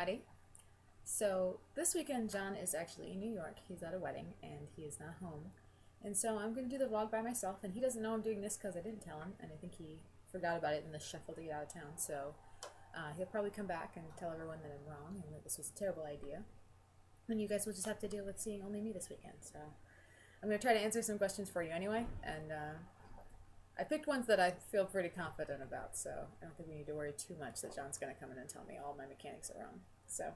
everybody. So this weekend, John is actually in New York. He's at a wedding and he is not home. And so I'm going to do the vlog by myself, and he doesn't know I'm doing this because I didn't tell him, and I think he forgot about it in the shuffle to get out of town. So he'll probably come back and tell everyone that I'm wrong and that this was a terrible idea. And you guys will just have to deal with seeing only me this weekend. So I'm going to try to answer some questions for you anyway, and I picked ones that I feel pretty confident about, so I don't think we need to worry too much that John's going to come in and tell me all my mechanics are wrong. So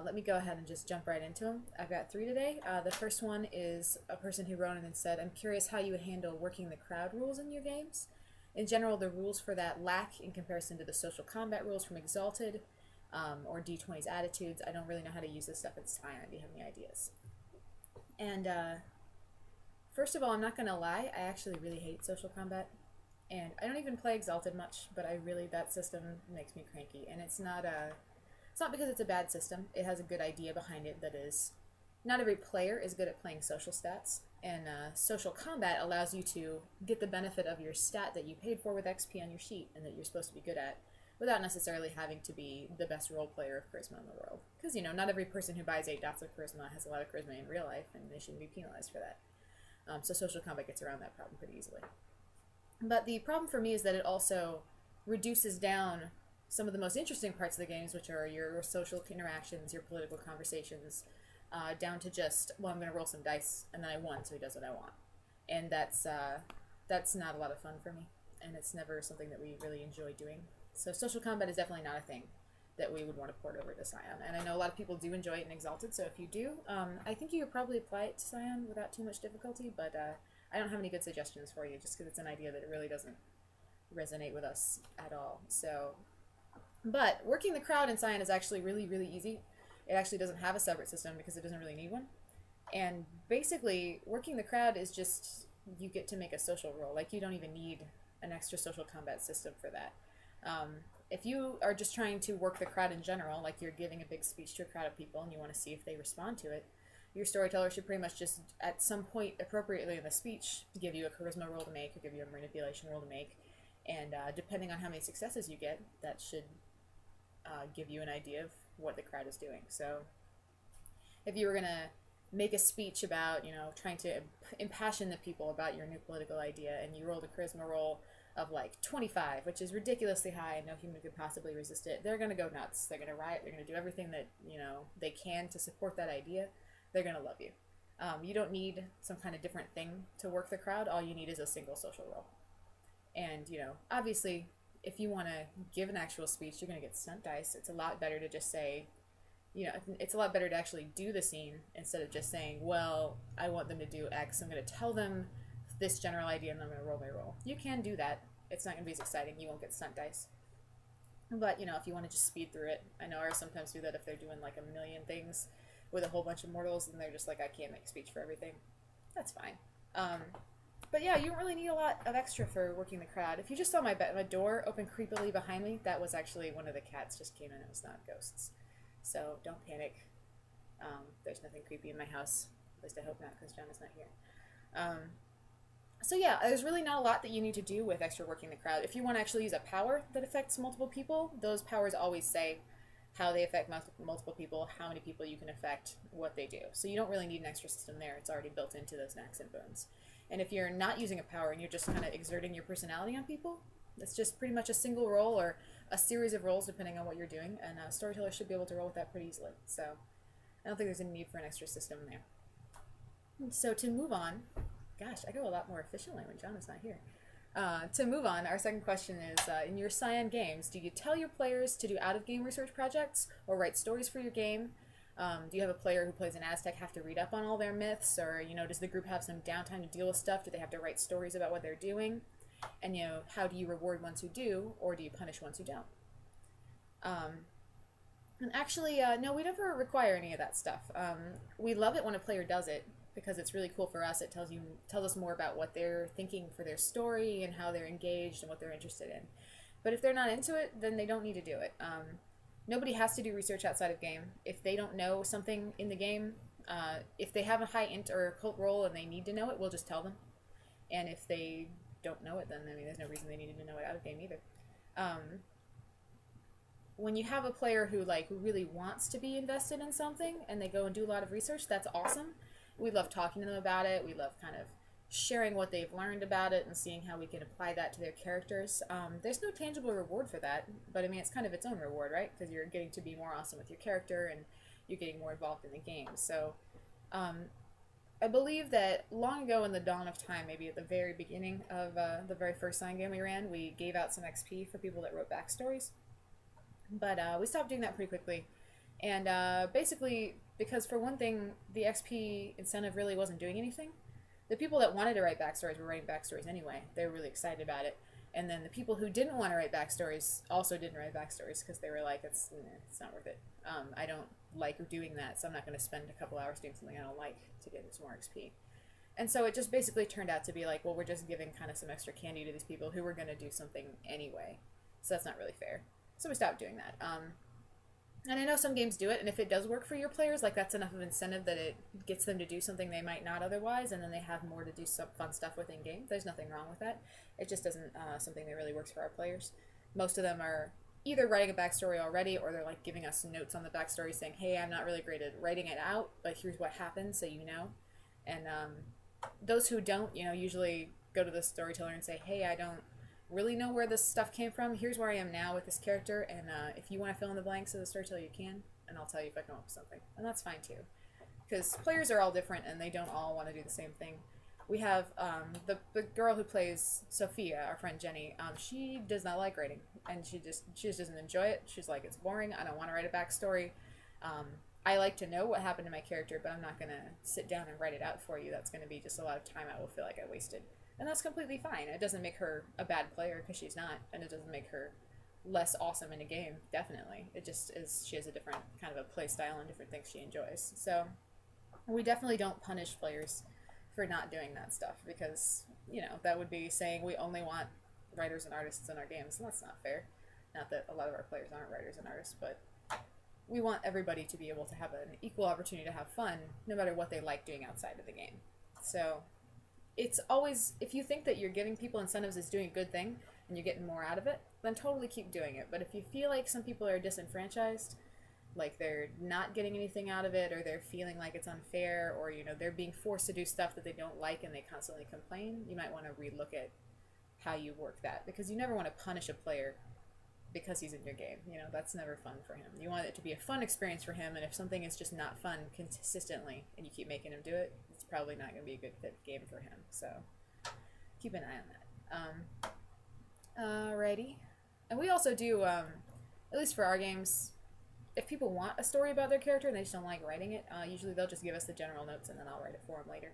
let me go ahead and just jump right into them. I've got 3 today. The first one is a person who wrote in and said, I'm curious how you would handle working the crowd rules in your games. In general, the rules for that lack in comparison to the social combat rules from Exalted or D20's attitudes. I don't really know how to use this stuff in Scion. Do you have any ideas? And first of all, I'm not going to lie, I actually really hate social combat. And I don't even play Exalted much, but that system makes me cranky. And it's not because it's a bad system. It has a good idea behind it that is, not every player is good at playing social stats. And social combat allows you to get the benefit of your stat that you paid for with XP on your sheet and that you're supposed to be good at, without necessarily having to be the best role player of charisma in the world. Because, not every person who buys 8 dots of charisma has a lot of charisma in real life, and they shouldn't be penalized for that. So social combat gets around that problem pretty easily. But the problem for me is that it also reduces down some of the most interesting parts of the games, which are your social interactions, your political conversations, down to just, well, I'm going to roll some dice, and then I won, so he does what I want. And that's not a lot of fun for me, and it's never something that we really enjoy doing. So social combat is definitely not a thing that we would want to port over to Scion. And I know a lot of people do enjoy it in Exalted, so if you do, I think you could probably apply it to Scion without too much difficulty, but I don't have any good suggestions for you, just because it's an idea that it really doesn't resonate with us at all. So, but working the crowd in Scion is actually really, really easy. It actually doesn't have a separate system because it doesn't really need one. And basically, working the crowd is just, you get to make a social roll. Like, you don't even need an extra social combat system for that. If you are just trying to work the crowd in general, like you're giving a big speech to a crowd of people and you want to see if they respond to it, your storyteller should pretty much just, at some point appropriately in the speech, give you a charisma roll to make or give you a manipulation roll to make. And depending on how many successes you get, that should give you an idea of what the crowd is doing. So if you were going to make a speech about, trying to impassion the people about your new political idea, and you rolled a charisma roll of like 25, which is ridiculously high and no human could possibly resist it, they're going to go nuts. They're going to riot. They're going to do everything that, they can to support that idea. They're going to love you. You don't need some kind of different thing to work the crowd. All you need is a single social roll. And, obviously, if you want to give an actual speech, you're going to get stunt dice. It's a lot better to just say, it's a lot better to actually do the scene instead of just saying, well, I want them to do X. I'm going to tell them this general idea and I'm going to roll my roll. You can do that. It's not going to be as exciting. You won't get stunt dice. But, if you want to just speed through it, I know I sometimes do that if they're doing like a million things with a whole bunch of mortals and they're just like, I can't make a speech for everything. That's fine. But yeah, you don't really need a lot of extra for working the crowd. If you just saw my door open creepily behind me, that was actually one of the cats just came in. It was not ghosts. So don't panic. There's nothing creepy in my house. At least I hope not, because John is not here. So yeah, there's really not a lot that you need to do with extra working the crowd. If you want to actually use a power that affects multiple people, those powers always say how they affect multiple people, how many people you can affect, what they do. So you don't really need an extra system there. It's already built into those knacks and boons. And if you're not using a power and you're just kind of exerting your personality on people, it's just pretty much a single roll or a series of rolls depending on what you're doing, and a storyteller should be able to roll with that pretty easily. So I don't think there's any need for an extra system there. So to move on, gosh, I go a lot more efficiently when John is not here. To move on, our second question is, in your Scion games, do you tell your players to do out-of-game research projects or write stories for your game? Do you have a player who plays an Aztec have to read up on all their myths, or does the group have some downtime to deal with stuff? Do they have to write stories about what they're doing? And how do you reward ones who do, or do you punish ones who don't? And actually, no, we never require any of that stuff. We love it when a player does it because it's really cool for us. It tells us more about what they're thinking for their story and how they're engaged and what they're interested in. But if they're not into it, then they don't need to do it. Nobody has to do research outside of game. If they don't know something in the game, if they have a high int or occult roll and they need to know it, we'll just tell them. And if they don't know it, then there's no reason they needed to know it out of game either. when you have a player who like really wants to be invested in something and they go and do a lot of research, that's awesome. We love talking to them about it. We love kind of sharing what they've learned about it and seeing how we can apply that to their characters. There's no tangible reward for that, but I mean, it's kind of its own reward, right? Because you're getting to be more awesome with your character and you're getting more involved in the game. So um, I believe that long ago in the dawn of time, maybe at the very beginning of the very first Scion game we ran, we gave out some XP for people that wrote backstories. But we stopped doing that pretty quickly. And basically, because for one thing, the XP incentive really wasn't doing anything. The people that wanted to write backstories were writing backstories anyway. They were really excited about it. And then the people who didn't want to write backstories also didn't write backstories because they were like, it's not worth it. I don't like doing that, so I'm not going to spend a couple hours doing something I don't like to get some more XP. And so it just basically turned out to be like, well, we're just giving kind of some extra candy to these people who were going to do something anyway. So that's not really fair. So we stopped doing that. And I know some games do it, and if it does work for your players, like that's enough of incentive that it gets them to do something they might not otherwise, and then they have more to do some fun stuff within game. There's nothing wrong with that. It just isn't something that really works for our players. Most of them are either writing a backstory already, or they're like giving us notes on the backstory saying, hey, I'm not really great at writing it out, but here's what happened so you know. And those who don't, usually go to the storyteller and say, hey, I don't really know where this stuff came from. Here's where I am now with this character, and if you want to fill in the blanks as a storyteller, you can, and I'll tell you if I come up with something. And that's fine too, because players are all different and they don't all want to do the same thing. We have the girl who plays Sophia, our friend Jenny. She does not like writing, and she just doesn't enjoy it. She's like, it's boring. I don't want to write a backstory. I like to know what happened to my character, but I'm not going to sit down and write it out for you. That's going to be just a lot of time I will feel like I wasted. And that's completely fine. It doesn't make her a bad player, because she's not, and it doesn't make her less awesome in a game, definitely. It just is, she has a different kind of a play style and different things she enjoys. So we definitely don't punish players for not doing that stuff, because, that would be saying we only want writers and artists in our games, and that's not fair. Not that a lot of our players aren't writers and artists, but we want everybody to be able to have an equal opportunity to have fun, no matter what they like doing outside of the game. So it's always, if you think that you're giving people incentives is doing a good thing and you're getting more out of it, then totally keep doing it. But if you feel like some people are disenfranchised, like they're not getting anything out of it, or they're feeling like it's unfair, or they're being forced to do stuff that they don't like and they constantly complain, you might want to relook at how you work that, because you never want to punish a player because he's in your game. That's never fun for him. You want it to be a fun experience for him, and if something is just not fun consistently and you keep making him do it, it's probably not going to be a good fit game for him. So keep an eye on that. Alrighty. And we also do, at least for our games, if people want a story about their character and they just don't like writing it, usually they'll just give us the general notes and then I'll write it for them later.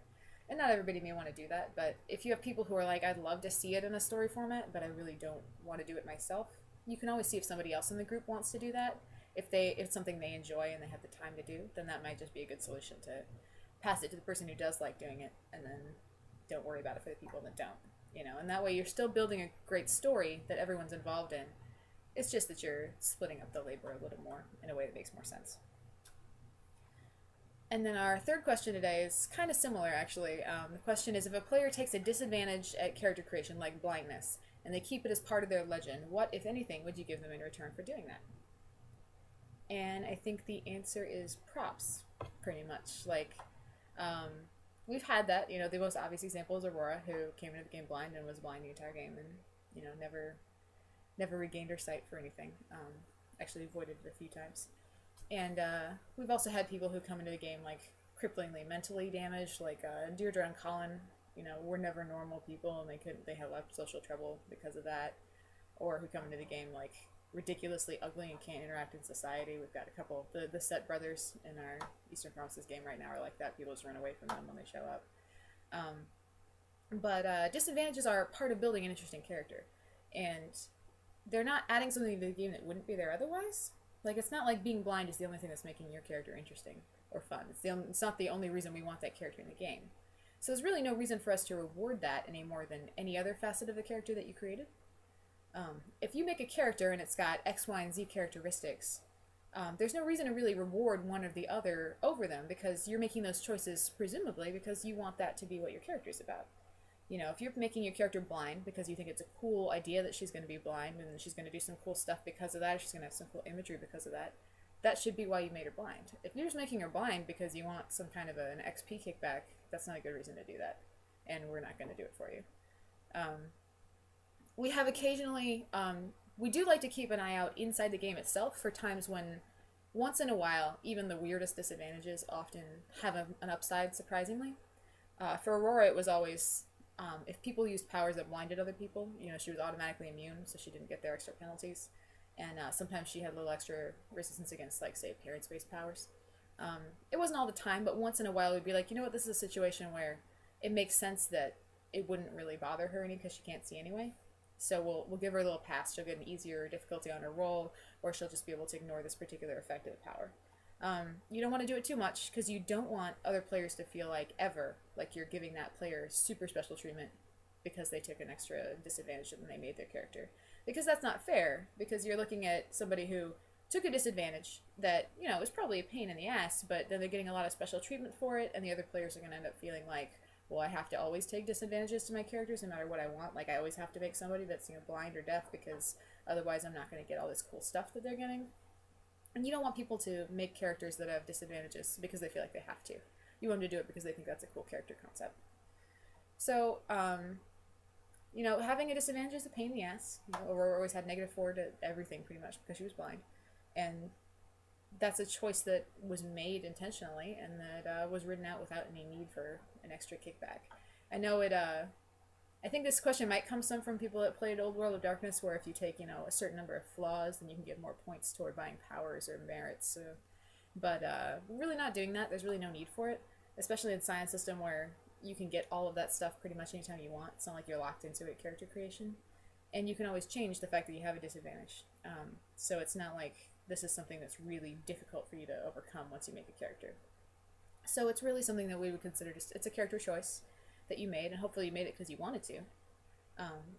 And not everybody may want to do that, but if you have people who are like, I'd love to see it in a story format, but I really don't want to do it myself, you can always see if somebody else in the group wants to do that. If it's something they enjoy and they have the time to do, then that might just be a good solution to pass it to the person who does like doing it, and then don't worry about it for the people that don't. And that way you're still building a great story that everyone's involved in. It's just that you're splitting up the labor a little more in a way that makes more sense. And then our third question today is kind of similar, actually. The question is, if a player takes a disadvantage at character creation, like blindness, and they keep it as part of their legend, what, if anything, would you give them in return for doing that? And I think the answer is props, pretty much. Like, we've had that. The most obvious example is Aurora, who came into the game blind and was blind the entire game, and never regained her sight for anything. Actually avoided it a few times. And we've also had people who come into the game like cripplingly mentally damaged, like Deirdre and Colin. Were never normal people, and they have a lot of social trouble because of that. Or who come into the game like ridiculously ugly and can't interact in society. We've got a couple. The Set brothers in our Eastern Promises game right now are like that. People just run away from them when they show up. But disadvantages are part of building an interesting character, and they're not adding something to the game that wouldn't be there otherwise. Like, it's not like being blind is the only thing that's making your character interesting or fun. It's not the only reason we want that character in the game. So there's really no reason for us to reward that any more than any other facet of the character that you created. If you make a character and it's got X, Y, and Z characteristics, there's no reason to really reward one or the other over them, because you're making those choices presumably because you want that to be what your character's about. You know, if you're making your character blind because you think it's a cool idea that she's going to be blind and she's going to do some cool stuff because of that, or she's going to have some cool imagery because of that, that should be why you made her blind. If you're just making her blind because you want some kind of an XP kickback, that's not a good reason to do that. And we're not going to do it for you. We have occasionally, we do like to keep an eye out inside the game itself for times when, once in a while, even the weirdest disadvantages often have an upside, surprisingly. For Aurora, it was always, if people used powers that blinded other people, you know, she was automatically immune, so she didn't get their extra penalties. And sometimes she had a little extra resistance against, like, say, appearance-based powers. It wasn't all the time, but once in a while, we'd be like, you know what, this is a situation where it makes sense that it wouldn't really bother her any because she can't see anyway. So we'll give her a little pass. She'll get an easier difficulty on her roll, or she'll just be able to ignore this particular effect of the power. You don't want to do it too much because you don't want other players to feel like you're giving that player super special treatment because they took an extra disadvantage when they made their character. Because that's not fair, because you're looking at somebody who took a disadvantage that, you know, was probably a pain in the ass, but then they're getting a lot of special treatment for it, and the other players are going to end up feeling like, well, I have to always take disadvantages to my characters no matter what I want. Like, I always have to make somebody that's, you know, blind or deaf because otherwise I'm not going to get all this cool stuff that they're getting. And you don't want people to make characters that have disadvantages because they feel like they have to. You want them to do it because they think that's a cool character concept. So, you know, having a disadvantage is a pain in the ass. You know, Aurora always had -4 to everything pretty much because she was blind. And that's a choice that was made intentionally and that was written out without any need for an extra kickback. I know I think this question might come some from people that played Old World of Darkness, where if you take, you know, a certain number of flaws, then you can get more points toward buying powers or merits. But we're really not doing that. There's really no need for it, especially in Scion system where you can get all of that stuff pretty much anytime you want. It's not like you're locked into it character creation. And you can always change the fact that you have a disadvantage. So it's not like this is something that's really difficult for you to overcome once you make a character. So it's really something that we would consider just, it's a character choice that you made, and hopefully you made it because you wanted to.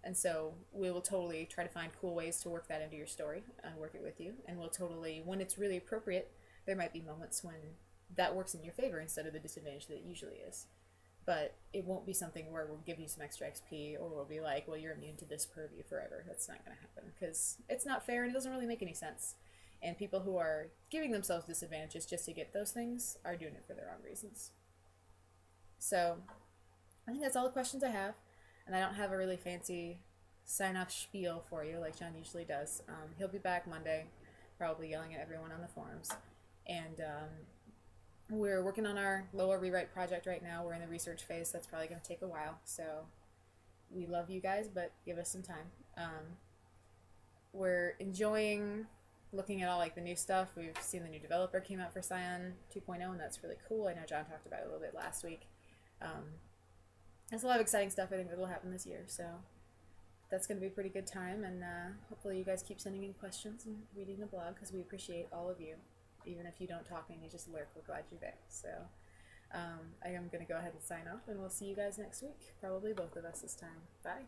And so we will totally try to find cool ways to work that into your story and work it with you. And we'll totally, when it's really appropriate, there might be moments when that works in your favor instead of the disadvantage that it usually is. But it won't be something where we'll give you some extra XP or we'll be like, well, you're immune to this purview forever. That's not going to happen because it's not fair and it doesn't really make any sense. And people who are giving themselves disadvantages just to get those things are doing it for their own reasons. So I think that's all the questions I have. And I don't have a really fancy sign-off spiel for you like John usually does. He'll be back Monday, probably yelling at everyone on the forums. And we're working on our Loa rewrite project right now. We're in the research phase. That's probably going to take a while. So we love you guys, but give us some time. We're enjoying looking at all like the new stuff. We've seen the new developer came out for Scion 2.0, and that's really cool. I know John talked about it a little bit last week. There's a lot of exciting stuff I think that will happen this year, so that's going to be a pretty good time, and hopefully you guys keep sending in questions and reading the blog because we appreciate all of you. Even if you don't talk and you just lurk, we're glad you're there. So I am going to go ahead and sign off, and we'll see you guys next week. Probably both of us this time. Bye.